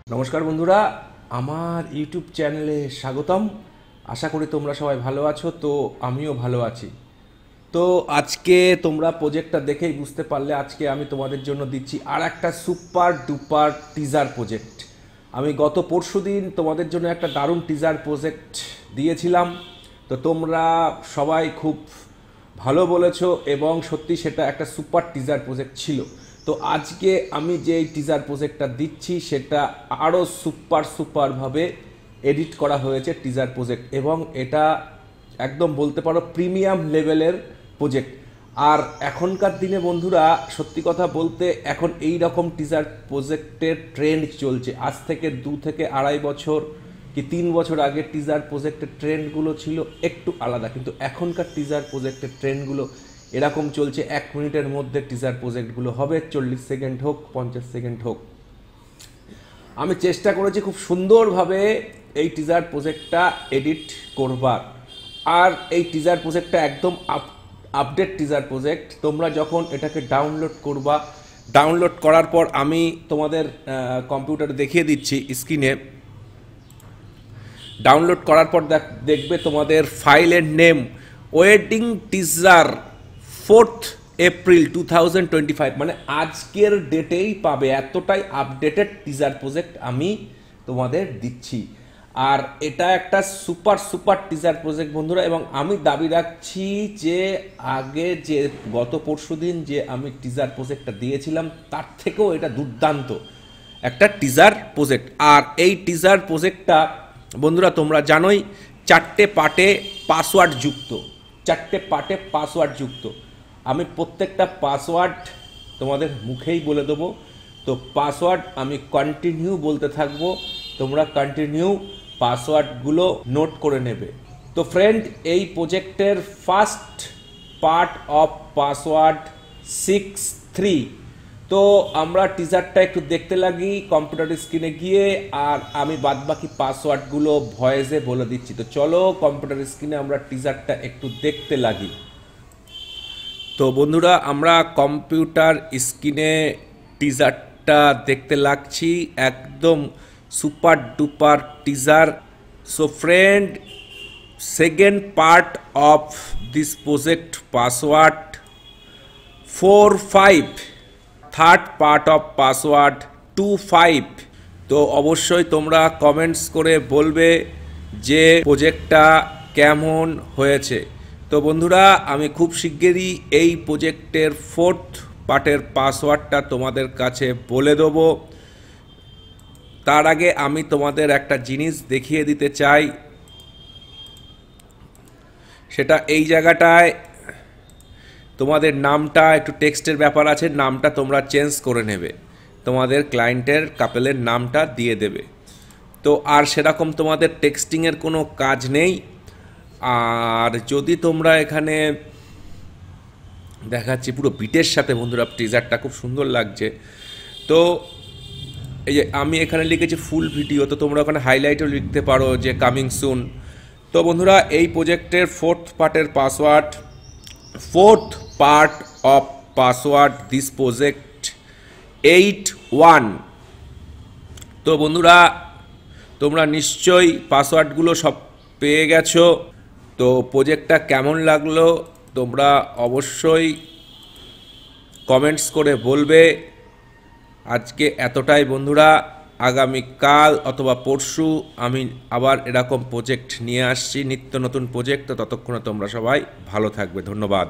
নমস্কার বন্ধুরা, আমার ইউটিউব চ্যানেলে স্বাগতম। আশা করি তোমরা সবাই ভালো আছো। তো আমিও ভালো আছি। তো আজকে তোমরা প্রজেক্টটা দেখেই বুঝতে পারলে, আজকে আমি তোমাদের জন্য দিচ্ছি আর একটা সুপার ডুপার টিজার প্রজেক্ট। আমি গত পরশুদিন তোমাদের জন্য একটা দারুণ টিজার প্রজেক্ট দিয়েছিলাম। তো তোমরা সবাই খুব ভালো বলেছো এবং সত্যি সেটা একটা সুপার টিজার প্রজেক্ট ছিল। তো আজকে আমি যে টিজার প্রজেক্টটা দিচ্ছি সেটা আরও সুপারভাবে এডিট করা হয়েছে টিজার প্রজেক্ট, এবং এটা একদম বলতে পারো প্রিমিয়াম লেভেলের প্রজেক্ট। আর এখনকার দিনে বন্ধুরা, সত্যি কথা বলতে এখন এই রকম টিজার প্রজেক্টের ট্রেন্ড চলছে। আজ থেকে 2 থেকে 2.5 বছর কি 3 বছর আগে টিজার প্রজেক্টের ট্রেন্ডগুলো ছিল একটু আলাদা, কিন্তু এখনকার টিজার প্রজেক্টের ট্রেন্ডগুলো এরকম চলছে। 1 মিনিটের মধ্যে টিজার প্রজেক্টগুলো হবে, 40 সেকেন্ড হোক 50 সেকেন্ড হোক। আমি চেষ্টা করেছি খুব সুন্দরভাবে এই টিজার প্রজেক্টটা এডিট করবার। আর এই টিজার প্রজেক্টটা একদম আপডেট টিজার প্রজেক্ট। তোমরা যখন এটাকে ডাউনলোড করবা, ডাউনলোড করার পর আমি তোমাদের কম্পিউটারে দেখিয়ে দিচ্ছি স্ক্রিনে। ডাউনলোড করার পর দেখবে তোমাদের ফাইলের নেম ওয়েডিং টিজার 4 এপ্রিল 2025, মানে আজকের ডেটেই পাবে। এতটাই আপডেটেড টিজার প্রজেক্ট আমি তোমাদের দিচ্ছি। আর এটা একটা সুপার টিজার প্রজেক্ট বন্ধুরা, এবং আমি দাবি রাখছি যে আগে যে গত পরশুদিন যে আমি টিজার প্রজেক্টটা দিয়েছিলাম তার থেকেও এটা দুর্দান্ত একটা টিজার প্রজেক্ট। আর এই টিজার প্রজেক্টটা বন্ধুরা তোমরা জানোই 4টে পার্টে পাসওয়ার্ড যুক্ত। 4টে পার্টে পাসওয়ার্ড যুক্ত। আমি প্রত্যেকটা পাসওয়ার্ড তোমাদের মুখেই বলে দেবো। তো পাসওয়ার্ড আমি কন্টিনিউ বলতে থাকবো, তোমরা কন্টিনিউ পাসওয়ার্ডগুলো নোট করে নেবে। তো ফ্রেন্ড, এই প্রজেক্টের ফার্স্ট পার্ট অফ পাসওয়ার্ড 63। তো আমরা টিজারটা একটু দেখতে লাগি কম্পিউটার স্ক্রিনে গিয়ে, আর আমি বাদবাকি পাসওয়ার্ডগুলো ভয়েসে বলে দিচ্ছি। তো চলো কম্পিউটার স্ক্রিনে আমরা টিজারটা একটু দেখতে লাগি। তো বন্ধুরা, আমরা কম্পিউটার স্ক্রিনে টিজারটা দেখতে লাগছি, একদম super duper teaser. So friend, second part of this project password 45, third part of password 25। তো অবশ্যই তোমরা কমেন্টস করে বলবে যে প্রজেক্টটা কেমন হয়েছে। তো বন্ধুরা, আমি খুব শিগগিরই এই প্রজেক্টের ফোর্থ পার্টের পাসওয়ার্ডটা তোমাদের কাছে বলে দেবো। তার আগে আমি তোমাদের একটা জিনিস দেখিয়ে দিতে চাই। সেটা এই জায়গাটায় তোমাদের নামটা একটু টেক্সটের ব্যাপার আছে, নামটা তোমরা চেঞ্জ করে নেবে, তোমাদের ক্লায়েন্টের কাপেলের নামটা দিয়ে দেবে। তো আর সেরকম তোমাদের টেক্সটিংয়ের কোনো কাজ নেই। আর যদি তোমরা এখানে দেখাচ্ছি পুরো বিটের সাথে বন্ধুরা, টিজারটা খুব সুন্দর লাগছে। তো এই যে আমি এখানে লিখেছি ফুল ভিডিও, তো তোমরা ওখানে হাইলাইটও লিখতে পারো যে কামিং সুন। তো বন্ধুরা, এই প্রজেক্টের ফোর্থ পার্টের password, fourth part of password this project 81। তো বন্ধুরা, তোমরা নিশ্চয়ই পাসওয়ার্ডগুলো সব পেয়ে গেছো। তো প্রজেক্টটা কেমন লাগলো তোমরা অবশ্যই কমেন্টস করে বলবে। আজকে এতটাই বন্ধুরা, আগামীকাল অথবা পরশু আমি আবার এরকম প্রজেক্ট নিয়ে আসছি, নিত্য নতুন প্রজেক্ট। তো ততক্ষণে তোমরা সবাই ভালো থাকবে। ধন্যবাদ।